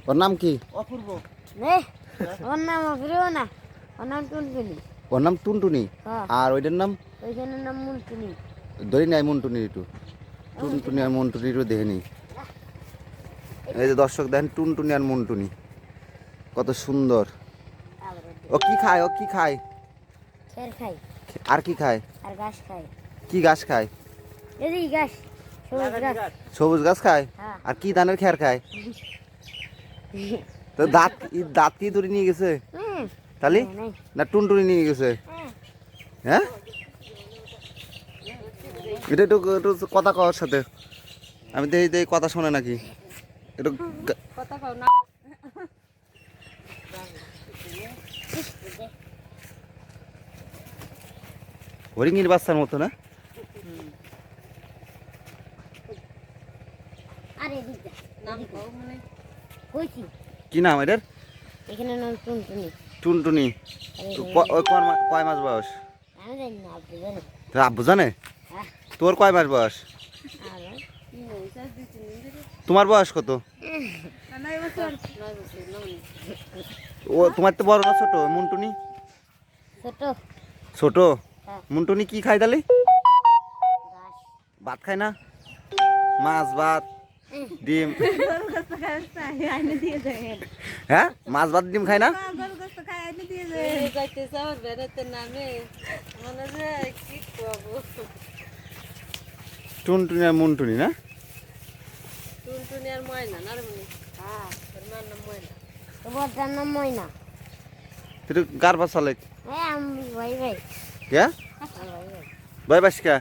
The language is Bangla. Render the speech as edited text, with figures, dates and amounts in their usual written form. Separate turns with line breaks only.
ওর নাম কি?
অপূর্ব।
ওর নাম অপূর্ব না, ওর নাম টুনটুনি।
ওর নাম টুনটুনি।
হ্যাঁ।
আর ওইটার নাম?
ওইখানের নাম মুনটুনি।
ধরি নাই মুনটুনি একটু। টুনটুনি আর মুনটুনি একটু দেখে নি। এই যে দর্শক দেখেন টুনটুনি আর মুনটুনি কত সুন্দর। ও কি খায়? ও কি খায়?
খের খাই।
আর কি খায়?
আর ঘাস খাই।
কি ঘাস খায়?
এই ঘাস, সবুজ ঘাস।
সবুজ ঘাস খায়।
হ্যাঁ।
আর কি ধানের খের খায়? তো দাঁত কি ধরে নিয়ে গেছে তালি না টুনটুনি নিয়ে গেছে? হ্যাঁ, এটা একটু একটু কথা কওয়ার সাথে আমি দেখি কথা শোনে নাকি একটু
কথা কও না।
হরিণীর বাচ্চার মতো না?
আরে দিদা নাম কও মানে কইছি
কি নাম এটার?
এখানে নাম টুনটুনি।
টুনটুনি। কয় মাস বয়স?
আমি জানি না, আপনি জানেন?
তোর আব্বু জানে?
হ্যাঁ।
তোর কয় মাস বয়স? তোমার বয়স কত? ও তোমার তো বড় না ছোট মুনটুনি?
ছোট।
ছোট। মুনটুনি কি খায় তাহলে? ভাত খায় না? মাছ ভাত ডিম? হ্যাঁ, মাছ ভাত ডিম খায় না? টুনটুনি আর মুনটুনি না?
টুনটুনি আর ময়না না রে মনি? হ্যাঁ, তোর মার নাম ময়না। তোমার নাম ময়না?
তুই গার বাসালে
হ্যাঁ, আমি ভাই ভাই।
কে?
ভাই ভাই।
ভাই বাসকা